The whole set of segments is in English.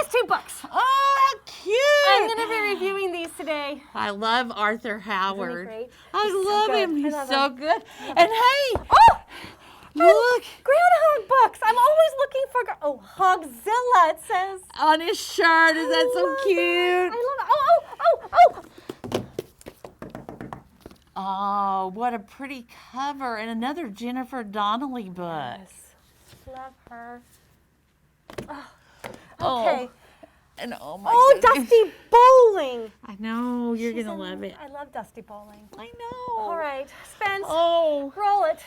these 2 books. Oh, how cute. I'm going to be reviewing these today. I love Arthur Howard. Isn't he great? I love him. He's so good. And hey, oh, look. Groundhog books. I'm always looking for, Hogzilla, it says. On his shirt. Is that so cute? I love it. Oh, what a pretty cover. And another Jennifer Donnelly book. Yes. Love her. Oh, Okay. And oh my goodness. Dusty Bowling. I know. You're She's going to love it. I love Dusty Bowling. I know. All right, Spence. Oh. Roll it.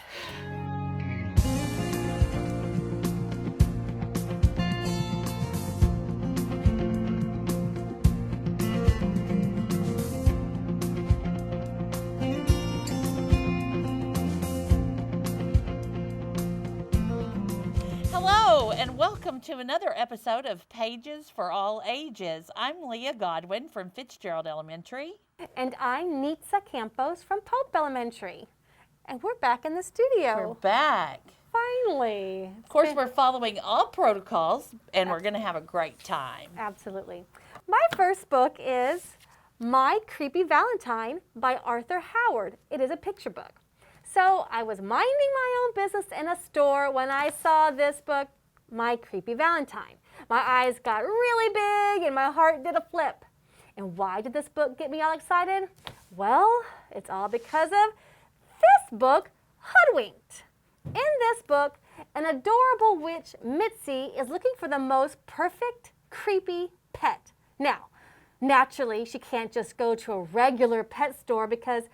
Hello, and welcome to another episode of Pages for All Ages. I'm Leah Godwin from Fitzgerald Elementary. And I'm Nitsa Campos from Pope Elementary. And we're back in the studio. We're back. Finally. Of course, we're following all protocols, and we're going to have a great time. Absolutely. My first book is My Creepy Valentine by Arthur Howard. It is a picture book. So I was minding my own business in a store when I saw this book, My Creepy Valentine. My eyes got really big and my heart did a flip. And why did this book get me all excited? Well, it's all because of this book, Hoodwinked. In this book, an adorable witch, Mitzi, is looking for the most perfect, creepy pet. Now, naturally, she can't just go to a regular pet store because,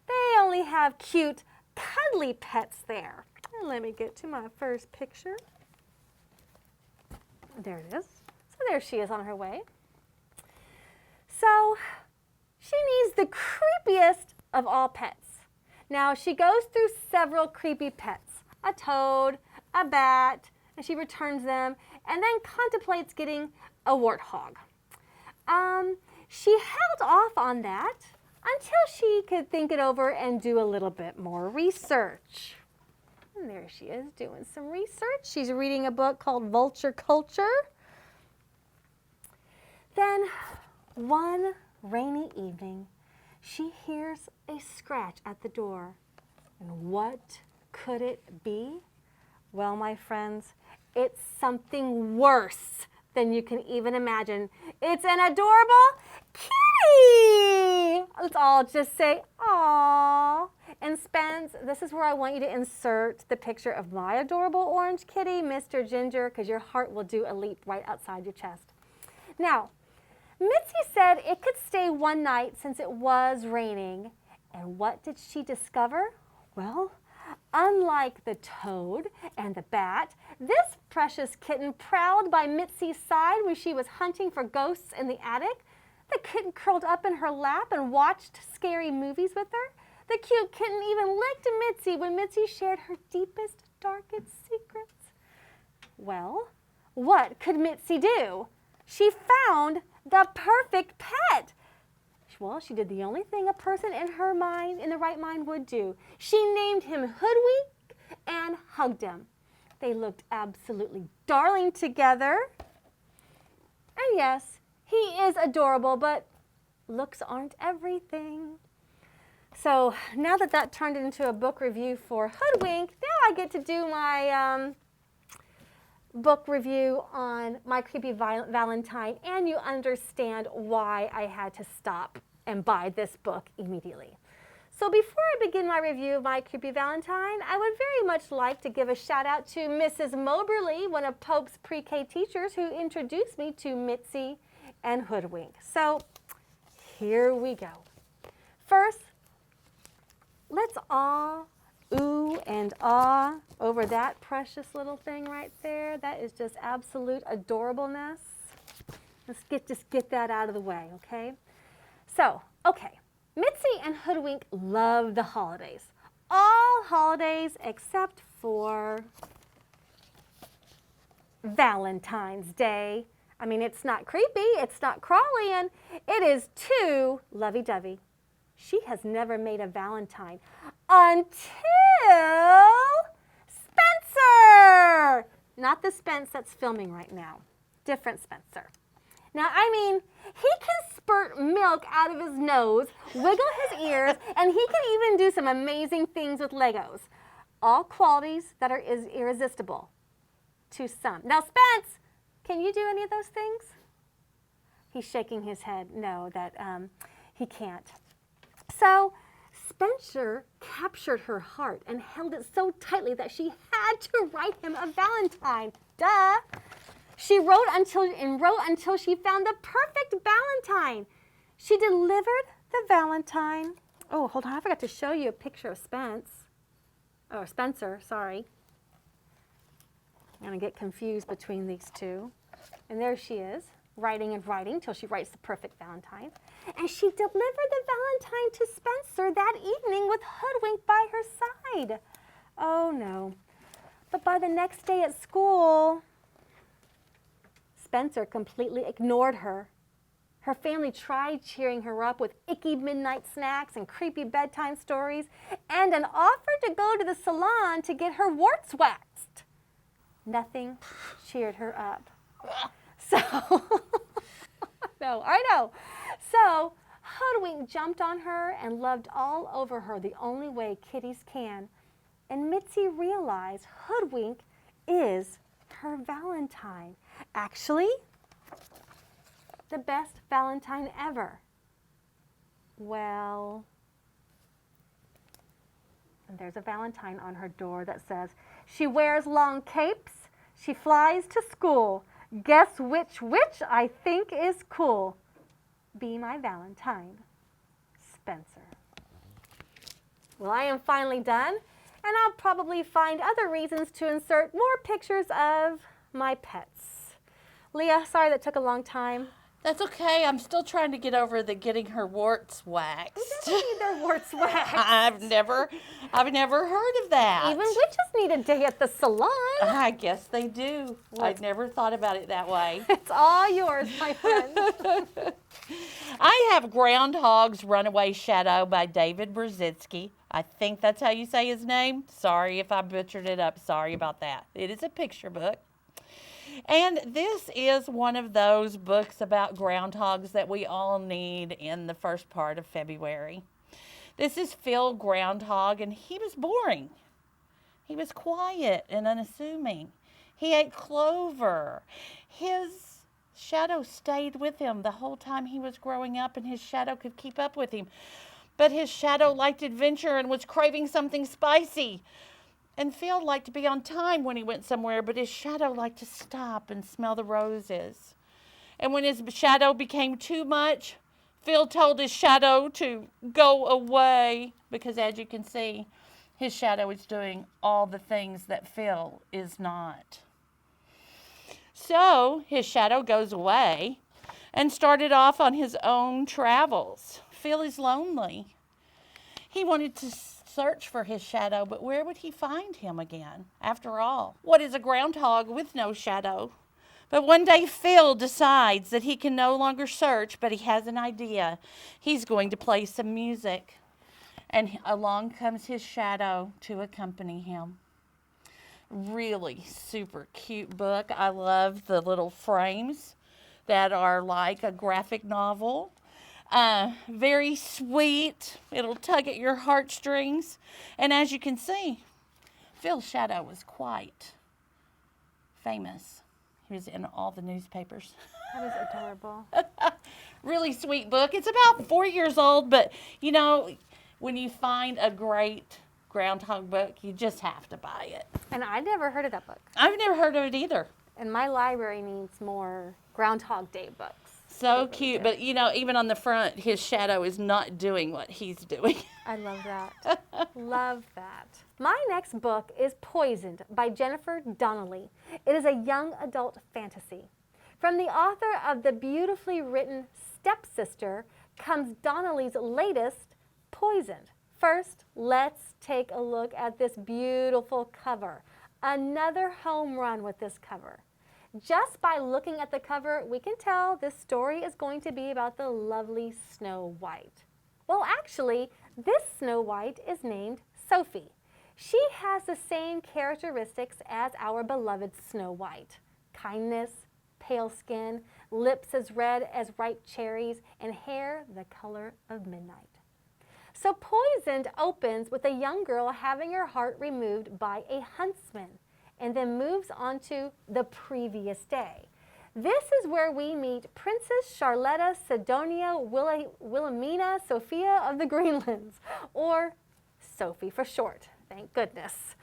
they only have cute, cuddly pets there. Let me get to my first picture. There it is. So there she is on her way. So she needs the creepiest of all pets. Now she goes through several creepy pets, a toad, a bat, and she returns them and then contemplates getting a warthog. She held off on that until she could think it over and do a little bit more research. And there she is doing some research. She's reading a book called Vulture Culture. Then one rainy evening, she hears a scratch at the door. And what could it be? Well, my friends, it's something worse than you can even imagine. It's an adorable kitty! Let's all just say, aww. And Spence, this is where I want you to insert the picture of my adorable orange kitty, Mr. Ginger, because your heart will do a leap right outside your chest. Now, Mitzi said it could stay one night since it was raining. And what did she discover? Well, unlike the toad and the bat, this precious kitten prowled by Mitzi's side when she was hunting for ghosts in the attic. The kitten curled up in her lap and watched scary movies with her. The cute kitten even licked Mitzi when Mitzi shared her deepest, darkest secrets. Well, what could Mitzi do? She found the perfect pet. Well, she did the only thing a person in the right mind would do. She named him Hoodwink and hugged him. They looked absolutely darling together. And yes, he is adorable, but looks aren't everything. So now that turned into a book review for Hoodwink, now I get to do my book review on My Creepy Valentine, and you understand why I had to stop and buy this book immediately. So before I begin my review of My Creepy Valentine, I would very much like to give a shout out to Mrs. Moberly, one of Pope's pre-K teachers who introduced me to Mitzi and Hoodwink. So here we go. First, let's all ooh and ah over that precious little thing right there. That is just absolute adorableness. Let's just get that out of the way, okay? So, okay, Mitzi and Hoodwink love the holidays. All holidays except for Valentine's Day. I mean, it's not creepy, it's not crawly, and it is too lovey-dovey. She has never made a Valentine until Spencer! Not the Spence that's filming right now. different Spencer. Now, I mean, he can spurt milk out of his nose, wiggle his ears, and he can even do some amazing things with Legos. All qualities that are irresistible to some. Now, Spence, can you do any of those things? He's shaking his head, no, that he can't. So, Spencer captured her heart and held it so tightly that she had to write him a Valentine. Duh! She wrote until she found the perfect Valentine. She delivered the Valentine. Oh, hold on, I forgot to show you a picture of Spencer, sorry. I'm gonna get confused between these two. And there she is, writing and writing till she writes the perfect Valentine. And she delivered the Valentine to Spencer that evening with Hoodwink by her side. Oh no. But by the next day at school, Spencer completely ignored her. Her family tried cheering her up with icky midnight snacks and creepy bedtime stories and an offer to go to the salon to get her warts waxed. Nothing cheered her up. So, no, I know. So, Hoodwink jumped on her and loved all over her the only way kitties can. And Mitzi realized Hoodwink is her Valentine. Actually, the best Valentine ever. Well, and there's a Valentine on her door that says, she wears long capes, she flies to school. Guess which I think is cool. Be my Valentine, Spencer. Well, I am finally done, and I'll probably find other reasons to insert more pictures of my pets. Leah, sorry that took a long time. That's okay. I'm still trying to get over the getting her warts waxed. Who doesn't need their warts waxed? I've never heard of that. Even witches need a day at the salon. I guess they do. I'd never thought about it that way. It's all yours, my friend. I have Groundhog's Runaway Shadow by David Biedrzycki. I think that's how you say his name. Sorry if I butchered it up. Sorry about that. It is a picture book. And this is one of those books about groundhogs that we all need in the first part of February. This is Phil Groundhog, and he was boring. He was quiet and unassuming. He ate clover. His shadow stayed with him the whole time he was growing up, and his shadow could keep up with him. But his shadow liked adventure and was craving something spicy. And Phil liked to be on time when he went somewhere, but his shadow liked to stop and smell the roses. And when his shadow became too much, Phil told his shadow to go away, because as you can see, his shadow is doing all the things that Phil is not. So his shadow goes away and started off on his own travels. Phil is lonely. He wanted to search for his shadow, but where would he find him again? After all, what is a groundhog with no shadow? But one day Phil decides that he can no longer search, but he has an idea. He's going to play some music, and along comes his shadow to accompany him. Really super cute book. I love the little frames that are like a graphic novel. Very sweet. It'll tug at your heartstrings. And as you can see, Phil's shadow was quite famous. He was in all the newspapers. That is adorable. Really sweet book. It's about 4 years old, but you know, when you find a great groundhog book, you just have to buy it. And I never heard of that book. I've never heard of it either. And my library needs more Groundhog Day books. So cute, but you know, even on the front, his shadow is not doing what he's doing. I love that. Love that. My next book is Poisoned by Jennifer Donnelly. It is a young adult fantasy. From the author of the beautifully written Stepsister comes Donnelly's latest, Poisoned. First, let's take a look at this beautiful cover. Another home run with this cover. Just by looking at the cover, we can tell this story is going to be about the lovely Snow White. Well, actually, this Snow White is named Sophie. She has the same characteristics as our beloved Snow White. Kindness, pale skin, lips as red as ripe cherries, and hair the color of midnight. So Poisoned opens with a young girl having her heart removed by a huntsman, and then moves on to the previous day. This is where we meet Princess Charlotta Sidonia Wilhelmina Sophia of the Greenlands, or Sophie for short, thank goodness.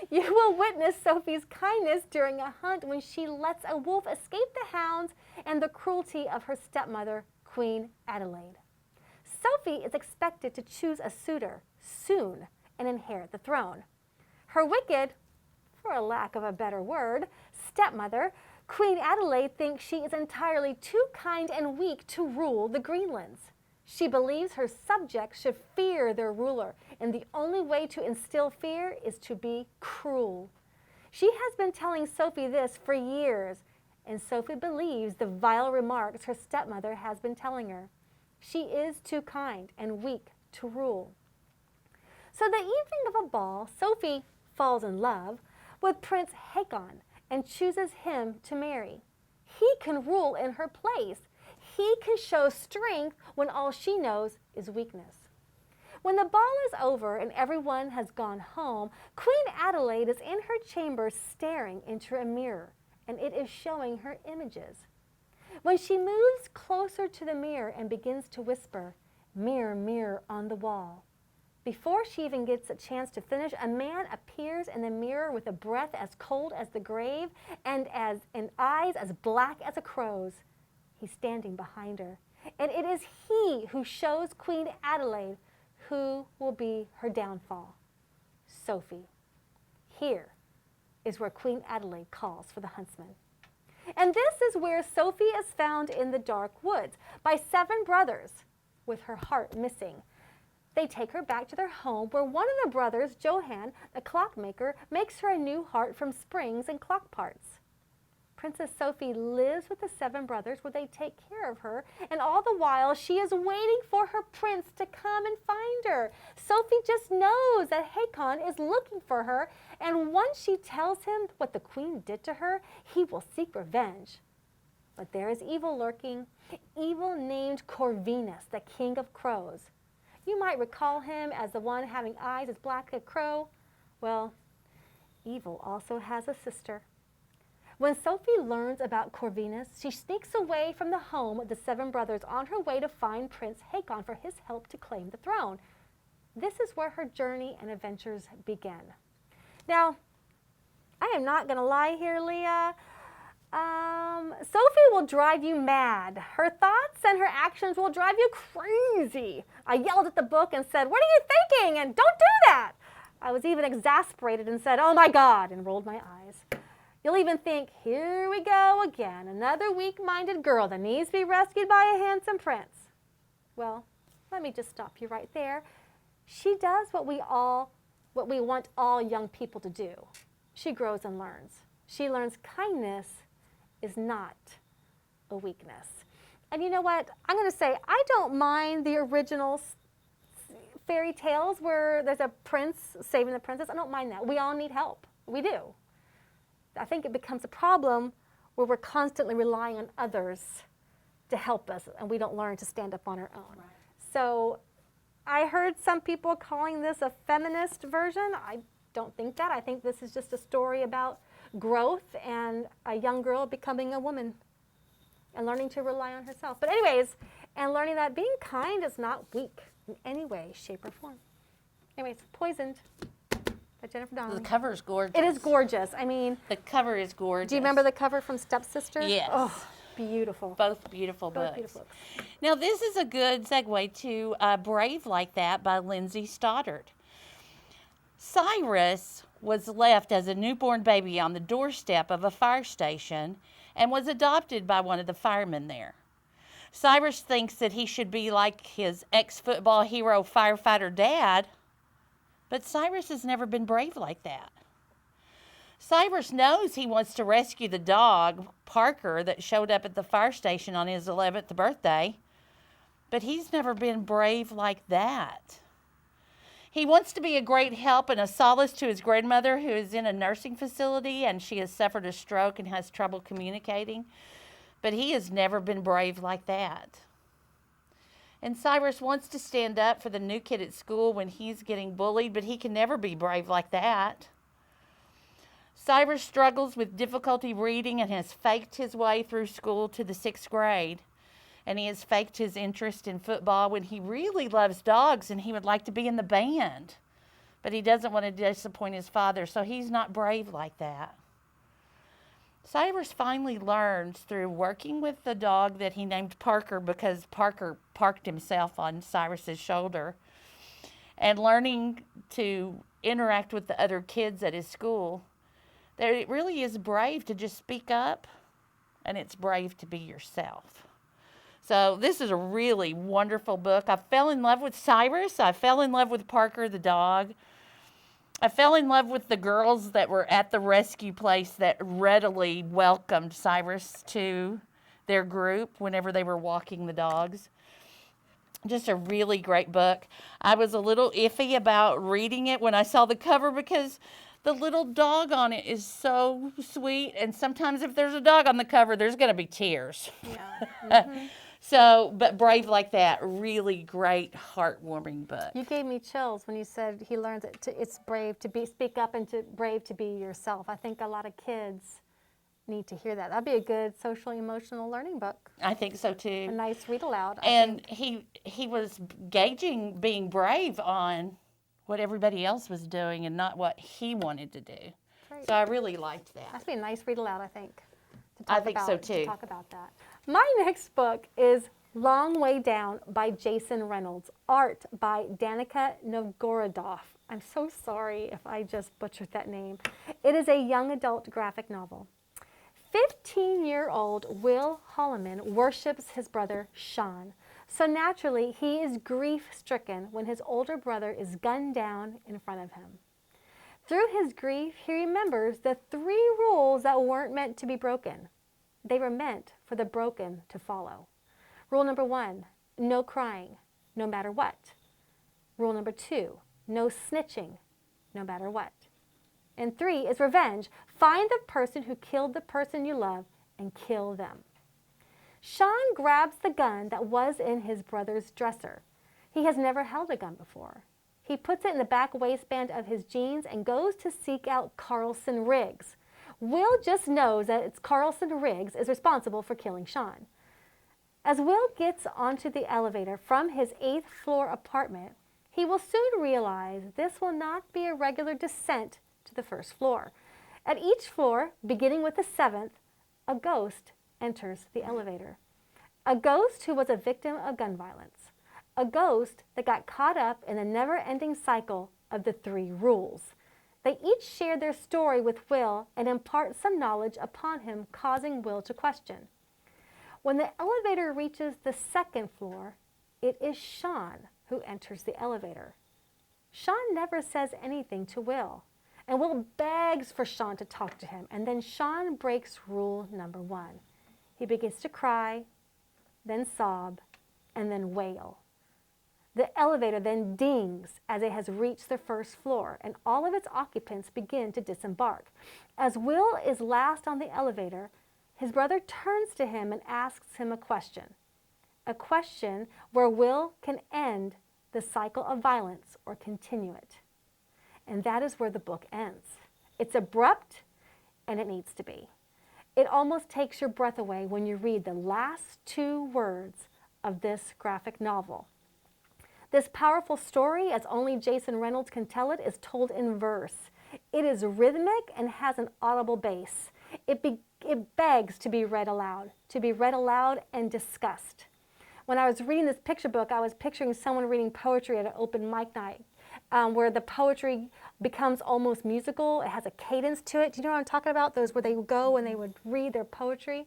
You will witness Sophie's kindness during a hunt when she lets a wolf escape the hounds and the cruelty of her stepmother, Queen Adelaide. Sophie is expected to choose a suitor soon and inherit the throne. Her wicked, for a lack of a better word, stepmother, Queen Adelaide, thinks she is entirely too kind and weak to rule the Greenlands. She believes her subjects should fear their ruler, and the only way to instill fear is to be cruel. She has been telling Sophie this for years, and Sophie believes the vile remarks her stepmother has been telling her. She is too kind and weak to rule. So the evening of a ball, Sophie falls in love with Prince Hakon and chooses him to marry. He can rule in her place. He can show strength when all she knows is weakness. When the ball is over and everyone has gone home, Queen Adelaide is in her chamber staring into a mirror, and it is showing her images. When she moves closer to the mirror and begins to whisper, "Mirror, mirror on the wall," before she even gets a chance to finish, a man appears in the mirror with a breath as cold as the grave and eyes as black as a crow's. He's standing behind her, and it is he who shows Queen Adelaide who will be her downfall. Sophie. Here is where Queen Adelaide calls for the huntsman. And this is where Sophie is found in the dark woods by 7 brothers with her heart missing. They take her back to their home where one of the brothers, Johann, the clockmaker, makes her a new heart from springs and clock parts. Princess Sophie lives with the 7 brothers where they take care of her, and all the while she is waiting for her prince to come and find her. Sophie just knows that Hakon is looking for her, and once she tells him what the queen did to her, he will seek revenge. But there is evil lurking, evil named Corvinus, the king of crows. You might recall him as the one having eyes as black as a crow. Well, evil also has a sister. When Sophie learns about Corvinus, she sneaks away from the home of the 7 brothers on her way to find Prince Hakon for his help to claim the throne. This is where her journey and adventures begin. Now, I am not going to lie here, Leah. Sophie will drive you mad. Her thoughts and her actions will drive you crazy. I yelled at the book and said, "What are you thinking?" and "Don't do that." I was even exasperated and said, "Oh my God," and rolled my eyes. You'll even think, here we go again, another weak-minded girl that needs to be rescued by a handsome prince. Well, let me just stop you right there. She does what we want all young people to do. She grows and learns. She learns kindness is not a weakness. And you know what? I'm going to say, I don't mind the original fairy tales where there's a prince saving the princess. I don't mind that. We all need help. We do. I think it becomes a problem where we're constantly relying on others to help us and we don't learn to stand up on our own. Right. So I heard some people calling this a feminist version. I don't think that. I think this is just a story about growth and a young girl becoming a woman and learning to rely on herself. But anyways, and learning that being kind is not weak in any way, shape, or form. Anyways, Poisoned. By Jennifer Donnelly. The cover is gorgeous. It is gorgeous. I mean, the cover is gorgeous. Do you remember the cover from Stepsister? Yes. Oh, beautiful. Both beautiful books. Both beautiful books. Now, this is a good segue to Brave Like That by Lindsey Stoddard. Cyrus was left as a newborn baby on the doorstep of a fire station and was adopted by one of the firemen there. Cyrus thinks that he should be like his ex-football hero firefighter dad, but Cyrus has never been brave like that. Cyrus knows he wants to rescue the dog, Parker, that showed up at the fire station on his 11th birthday, but he's never been brave like that. He wants to be a great help and a solace to his grandmother, who is in a nursing facility and she has suffered a stroke and has trouble communicating. but he has never been brave like that. And Cyrus wants to stand up for the new kid at school when he's getting bullied, but he can never be brave like that. Cyrus struggles with difficulty reading and has faked his way through school to the 6th grade. And he has faked his interest in football when he really loves dogs and he would like to be in the band. But he doesn't want to disappoint his father, so he's not brave like that. Cyrus finally learns through working with the dog that he named Parker because Parker parked himself on Cyrus's shoulder, and learning to interact with the other kids at his school, that it really is brave to just speak up, and it's brave to be yourself. So this is a really wonderful book. I fell in love with Cyrus. I fell in love with Parker the dog. I fell in love with the girls that were at the rescue place that readily welcomed Cyrus to their group whenever they were walking the dogs. Just a really great book. I was a little iffy about reading it when I saw the cover because the little dog on it is so sweet. And sometimes if there's a dog on the cover, there's going to be tears. Yeah. Mm-hmm. So, but Brave Like That, really great, heartwarming book. You gave me chills when you said he learns it's brave to speak up and brave to be yourself. I think a lot of kids need to hear that. That'd be a good social emotional learning book. I think so too. A nice read aloud. And he was gauging being brave on what everybody else was doing and not what he wanted to do. Great. So I really liked that. That'd be a nice read aloud, I think. I think so too. To talk about that. My next book is Long Way Down by Jason Reynolds, art by Danica Novgorodoff. I'm so sorry if I just butchered that name. It is a young adult graphic novel. 15-year-old Will Holloman worships his brother Sean. So naturally, he is grief-stricken when his older brother is gunned down in front of him. Through his grief, he remembers the 3 rules that weren't meant to be broken. They were meant for the broken to follow. Rule number 1, no crying, no matter what. Rule number 2, no snitching, no matter what. And 3 is revenge. Find the person who killed the person you love and kill them. Sean grabs the gun that was in his brother's dresser. He has never held a gun before. He puts it in the back waistband of his jeans and goes to seek out Carlson Riggs. Will just knows that it's Carlson Riggs is responsible for killing Sean. As Will gets onto the elevator from his 8th floor apartment, he will soon realize this will not be a regular descent to the 1st floor. At each floor, beginning with the 7th, a ghost enters the elevator. A ghost who was a victim of gun violence. A ghost that got caught up in the never-ending cycle of the 3 rules. They each share their story with Will and impart some knowledge upon him, causing Will to question. When the elevator reaches the 2nd floor, it is Sean who enters the elevator. Sean never says anything to Will, and Will begs for Sean to talk to him, and then Sean breaks rule number 1. He begins to cry, then sob, and then wail. The elevator then dings as it has reached the 1st floor, and all of its occupants begin to disembark. As Will is last on the elevator, his brother turns to him and asks him a question where Will can end the cycle of violence or continue it. And that is where the book ends. It's abrupt, and it needs to be. It almost takes your breath away when you read the last 2 words of this graphic novel. This powerful story, as only Jason Reynolds can tell it, is told in verse. It is rhythmic and has an audible bass. It begs to be read aloud and discussed. When I was reading this picture book, I was picturing someone reading poetry at an open mic night, where the poetry becomes almost musical. It has a cadence to it. Do you know what I'm talking about? Those where they would go and they would read their poetry.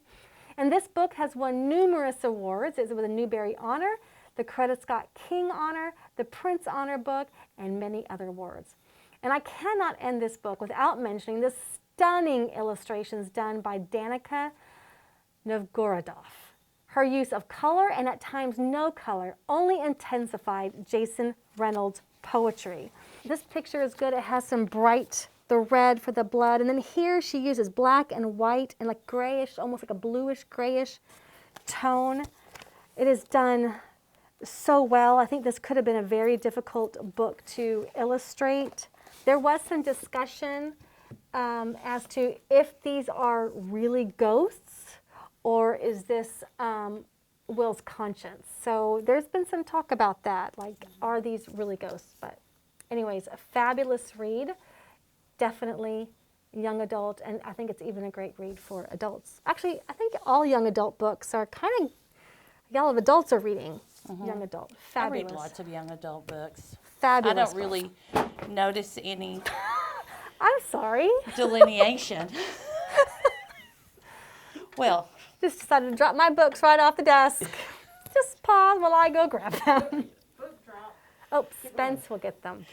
And this book has won numerous awards. It was a Newbery Honor, the Coretta Scott King Honor, the Prince Honor Book, and many other awards. And I cannot end this book without mentioning the stunning illustrations done by Danica Novgorodoff. Her use of color and at times no color only intensified Jason Reynolds' poetry. This picture is good. It has some bright the red for the blood. And then here she uses black and white and like grayish, almost like a bluish grayish tone. It is done so well. I think this could have been a very difficult book to illustrate. There was some discussion as to if these are really ghosts or is this Will's conscience. So there's been some talk about that, like are these really ghosts? But anyways, a fabulous read, definitely young adult, and I think it's even a great read for adults. Actually, I think all young adult books are kind of, all of adults are reading young adult. Fabulous. I read lots of young adult books. Fabulous. I don't really notice any I'm sorry. delineation. Well, Just decided to drop my books right off the desk. Just pause while I go grab them. Oh, Spence will get them.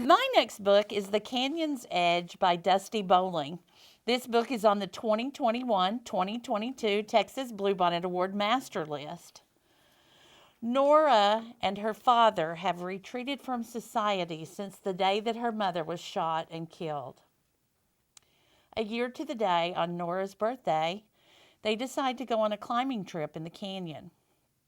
my next book is The Canyon's Edge by Dusti Bowling. This book is on the 2021-2022 Texas Bluebonnet Award Master List. Nora and her father have retreated from society since the day that her mother was shot and killed. A year to the day, on Nora's birthday, they decide to go on a climbing trip in the canyon.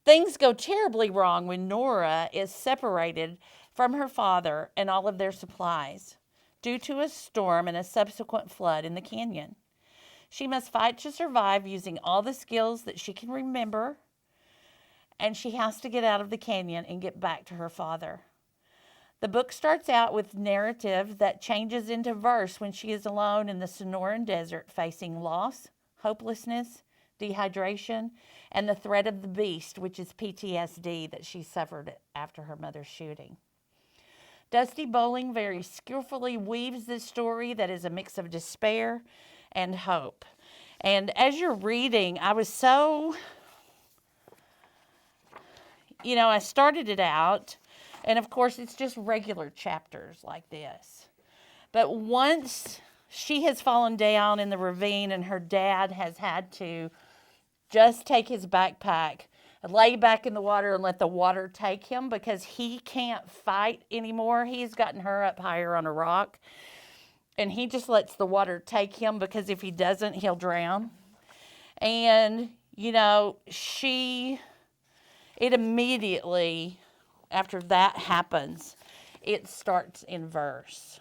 Things go terribly wrong when Nora is separated from her father and all of their supplies due to a storm and a subsequent flood in the canyon. She must fight to survive using all the skills that she can remember, and she has to get out of the canyon and get back to her father. The book starts out with narrative that changes into verse when she is alone in the Sonoran Desert facing loss, hopelessness, dehydration, and the threat of the beast, which is PTSD that she suffered after her mother's shooting. Dusti Bowling very skillfully weaves this story that is a mix of despair and hope. And as you're reading, I was so, I started it out, and of course it's just regular chapters like this. But once she has fallen down in the ravine and her dad has had to just take his backpack, lay back in the water and let the water take him because he can't fight anymore. He's gotten her up higher on a rock, and he just lets the water take him because if he doesn't, he'll drown. And, it immediately, after that happens, it starts in verse.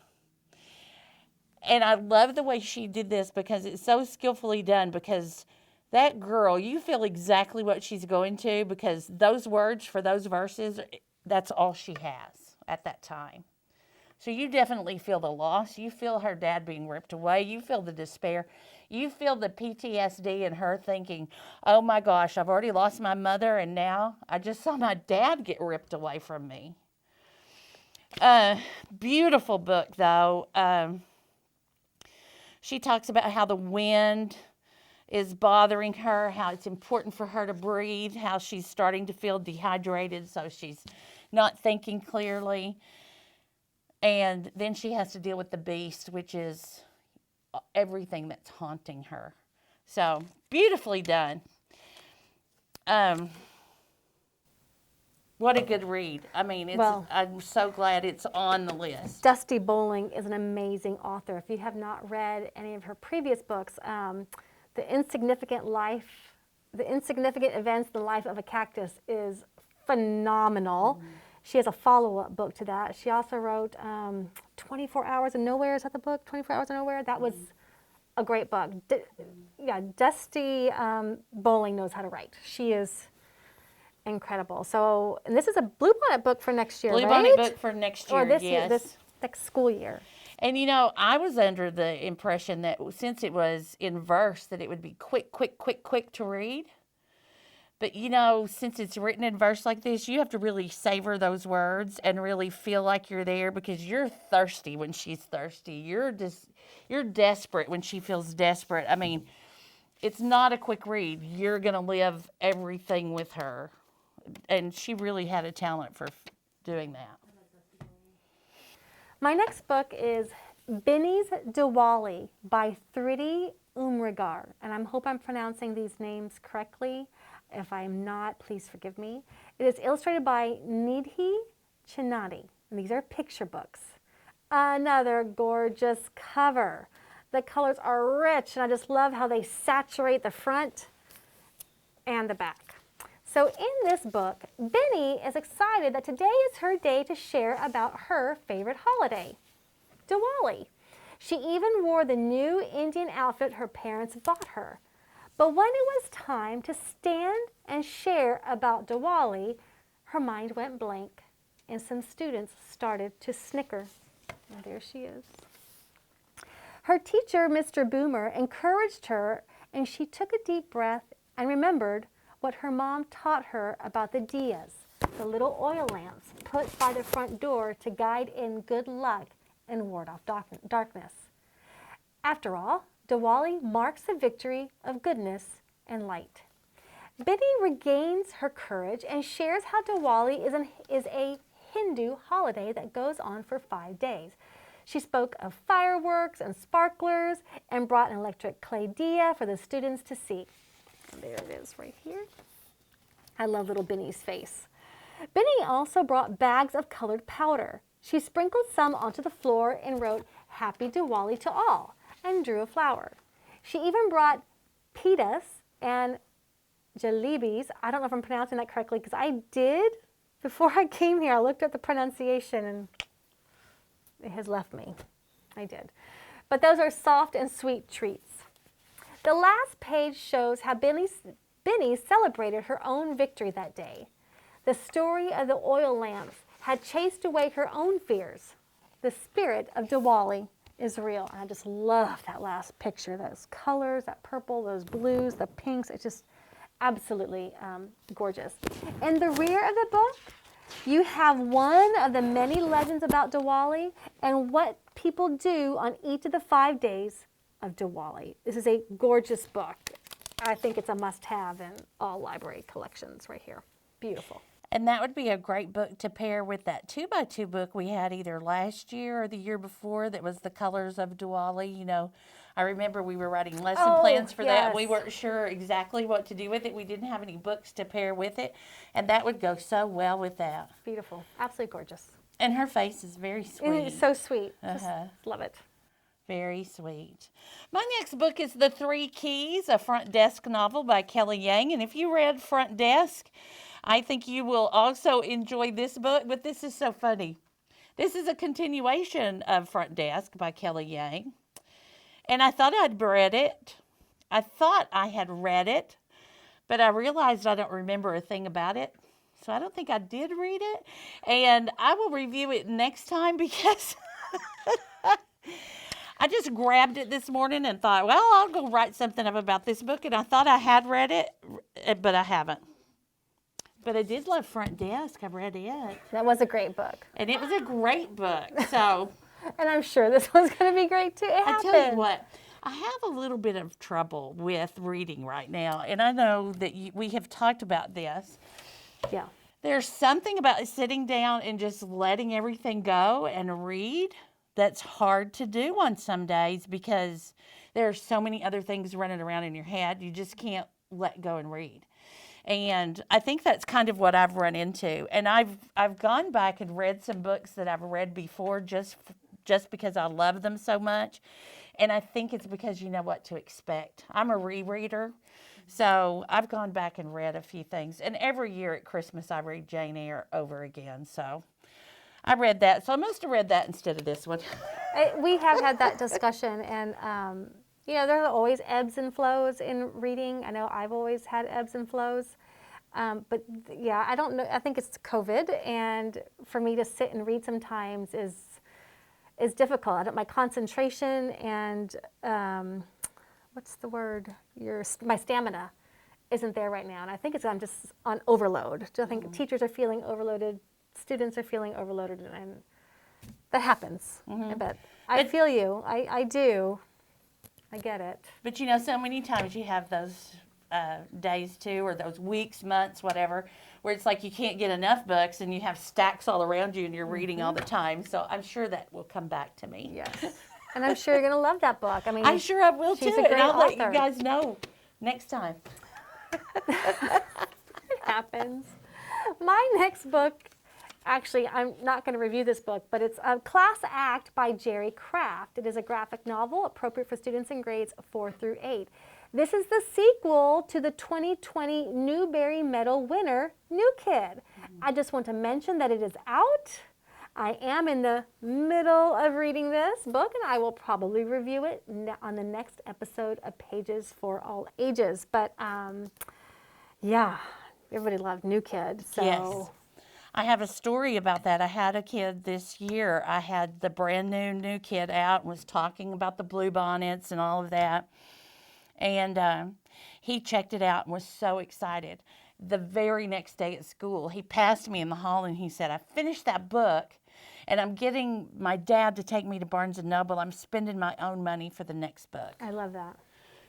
And I love the way she did this because it's so skillfully done, because that girl, you feel exactly what she's going to, because those words for those verses, that's all she has at that time. So you definitely feel the loss. You feel her dad being ripped away. You feel the despair. You feel the PTSD in her thinking, oh my gosh, I've already lost my mother and now I just saw my dad get ripped away from me. Beautiful book though. She talks about how the wind is bothering her, how it's important for her to breathe, how she's starting to feel dehydrated, so she's not thinking clearly. And then she has to deal with the beast, which is everything that's haunting her. So, beautifully done. What a good read. I mean, I'm so glad it's on the list. Dusti Bowling is an amazing author. If you have not read any of her previous books, The Insignificant Events in the Life of a Cactus is phenomenal. Mm-hmm. She has a follow-up book to that. She also wrote 24 Hours in Nowhere. Is that the book, 24 Hours in Nowhere? That was a great book. Dusti Bowling knows how to write. She is incredible. So, and this is a Bluebonnet book for next year, right? Bluebonnet book for next year, or this yes. year, this next school year. And I was under the impression that since it was in verse, that it would be quick to read. But, since it's written in verse like this, you have to really savor those words and really feel like you're there, because you're thirsty when she's thirsty. You're desperate when she feels desperate. I mean, it's not a quick read. You're going to live everything with her. And she really had a talent for doing that. My next book is Binny's Diwali by Thrity Umrigar. And I hope I'm pronouncing these names correctly. If I'm not, please forgive me. It is illustrated by Nidhi Chanani. And these are picture books. Another gorgeous cover. The colors are rich, and I just love how they saturate the front and the back. So in this book, Binny is excited that today is her day to share about her favorite holiday, Diwali. She even wore the new Indian outfit her parents bought her. But when it was time to stand and share about Diwali, her mind went blank, and some students started to snicker. And there she is. Her teacher, Mr. Boomer, encouraged her, and she took a deep breath and remembered what her mom taught her about the diyas, the little oil lamps put by the front door to guide in good luck and ward off darkness. After all, Diwali marks the victory of goodness and light. Binny regains her courage and shares how Diwali is a Hindu holiday that goes on for 5 days. She spoke of fireworks and sparklers and brought an electric clay diya for the students to see. There it is right here. I love little Binny's face. Binny also brought bags of colored powder. She sprinkled some onto the floor and wrote, "Happy Diwali to all," and drew a flower. She even brought pitas and jalebis. I don't know if I'm pronouncing that correctly because I did. Before I came here, I looked at the pronunciation and it has left me. I did. But those are soft and sweet treats. The last page shows how Binny celebrated her own victory that day. The story of the oil lamps had chased away her own fears. The spirit of Diwali is real. And I just love that last picture, those colors, that purple, those blues, the pinks. It's just absolutely gorgeous. In the rear of the book, you have one of the many legends about Diwali and what people do on each of the 5 days of Diwali. This is a gorgeous book. I think it's a must-have in all library collections right here. Beautiful. And that would be a great book to pair with that 2x2 book we had either last year or the year before that was the colors of Diwali. You know, I remember we were writing lesson plans for that. We weren't sure exactly what to do with it. We didn't have any books to pair with it. And that would go so well with that. Beautiful. Absolutely gorgeous. And her face is very sweet. It's so sweet. Just love it. Very sweet. My next book is The Three Keys, a front desk novel by Kelly Yang. And if you read Front Desk, I think you will also enjoy this book, but this is so funny. This is a continuation of Front Desk by Kelly Yang. And I thought I'd read it. I thought I had read it, but I realized I don't remember a thing about it. So I don't think I did read it. And I will review it next time because I just grabbed it this morning and thought, well, I'll go write something up about this book. And I thought I had read it, but I haven't. But I did love Front Desk. I read it. That was a great book. And it was a great book. So, and I'm sure this one's going to be great too. I tell you what, I have a little bit of trouble with reading right now. And I know that we have talked about this. Yeah. There's something about sitting down and just letting everything go and read that's hard to do on some days because there are so many other things running around in your head. You just can't let go and read. And I think that's kind of what I've run into. And I've gone back and read some books that I've read before just because I love them so much. And I think it's because you know what to expect. I'm a rereader. So I've gone back and read a few things. And every year at Christmas, I read Jane Eyre over again. So I read that. So I must have read that instead of this one. We have had that discussion. And, you know, there are always ebbs and flows in reading. I know I've always had ebbs and flows. But, yeah, I don't know. I think it's COVID. And for me to sit and read sometimes is difficult. My concentration and what's the word? My stamina isn't there right now. And I think I'm just on overload. I think teachers are feeling overloaded, students are feeling overloaded, and that happens. But I feel you. I do. I get it. But, you know, so many times you have those days too, or those weeks, months, whatever, where it's like you can't get enough books and you have stacks all around you and you're reading all the time. So I'm sure that will come back to me. Yes. And I'm sure you're going to love that book. I mean, I'm sure I will too. She's a great and I'll author. let you guys know next time. It happens. My next book Actually, I'm not going to review this book, but it's a Class Act by Jerry Craft. It is a graphic novel appropriate for students in grades 4 through 8. This is the sequel to the 2020 Newbery Medal winner, New Kid. I just want to mention that it is out. I am in the middle of reading this book, and I will probably review it on the next episode of Pages for All Ages. But yeah, everybody loved New Kid. So. Yes. I have a story about that. I had a kid this year. I had the brand new Kid out and was talking about the bluebonnets and all of that. And he checked it out and was so excited. The very next day at school, he passed me in the hall and he said, I finished that book and I'm getting my dad to take me to Barnes & Noble. I'm spending my own money for the next book. I love that.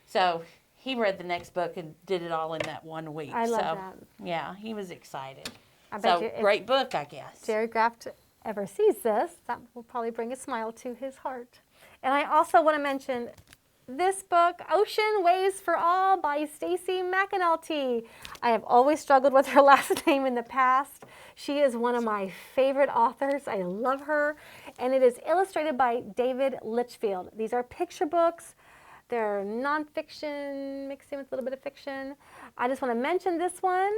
So he read the next book and did it all in that 1 week. I love that. Yeah, he was excited. I bet you, great book, I guess. Jerry Craft ever sees this, that will probably bring a smile to his heart. And I also want to mention this book, Ocean Waves for All by Stacy McAnulty. I have always struggled with her last name in the past. She is one of my favorite authors. I love her. And it is illustrated by David Litchfield. These are picture books. They're nonfiction mixed in with a little bit of fiction. I just want to mention this one.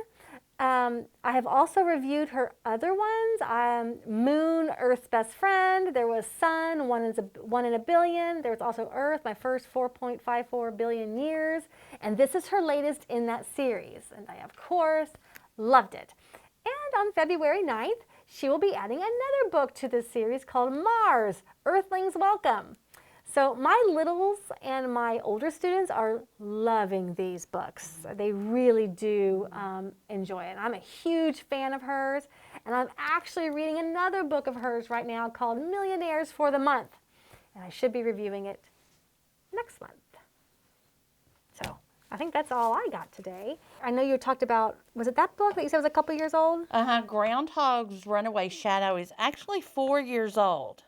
I have also reviewed her other ones. Moon, Earth's Best Friend. There was Sun, One in a Billion. There was also Earth, My First 4.54 Billion Years. And this is her latest in that series. And I, of course, loved it. And on February 9th, she will be adding another book to this series called Mars, Earthlings Welcome. So my littles and my older students are loving these books. They really do enjoy it. I'm a huge fan of hers, and I'm actually reading another book of hers right now called Millionaires for the Month, and I should be reviewing it next month. So I think that's all I got today. I know you talked about, was it that book that you said was a couple years old? Groundhog's Runaway Shadow is actually 4 years old.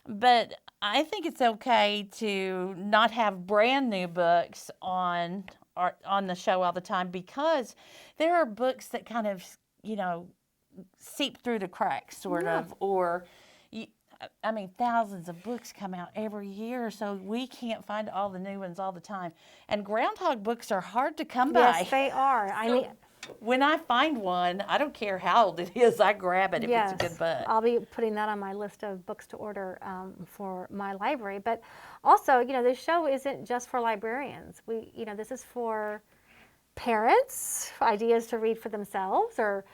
But I think it's okay to not have brand new books on the show all the time, because there are books that kind of, seep through the cracks, sort of, or, thousands of books come out every year, so we can't find all the new ones all the time. And Groundhog books are hard to come by. Yes, they are. When I find one, I don't care how old it is, I grab it if yes, it's a good book. I'll be putting that on my list of books to order for my library. But also, this show isn't just for librarians. This is for parents, ideas to read for themselves, or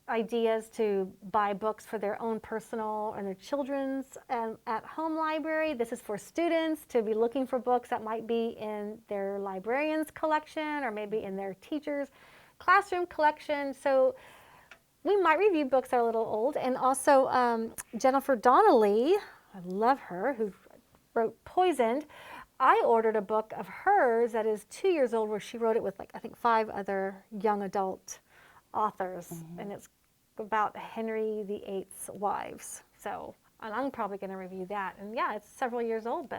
ideas to buy books for their own personal and their children's at-home library. This is for students to be looking for books that might be in their librarian's collection or maybe in their teacher's classroom collection. So we might review books that are a little old. And also Jennifer Donnelly, I love her, who wrote Poisoned. I ordered a book of hers that is 2 years old, where she wrote it with, I think 5 other young adult authors. Mm-hmm. And it's about Henry VIII's wives. So I'm probably going to review that. And yeah, it's several years old,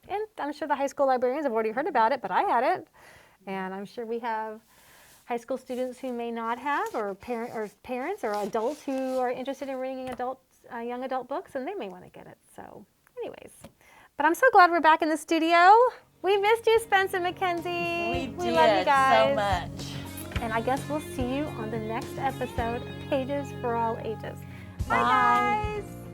and I'm sure the high school librarians have already heard about it, but I hadn't. And I'm sure we have high school students who may not have, or parents or adults who are interested in reading young adult books, and they may want to get it. So anyways, but I'm so glad we're back in the studio. We missed you, Spence and Mackenzie. We love you guys so much. And I guess we'll see you on the next episode of Pages for All Ages. Bye. Bye. Guys.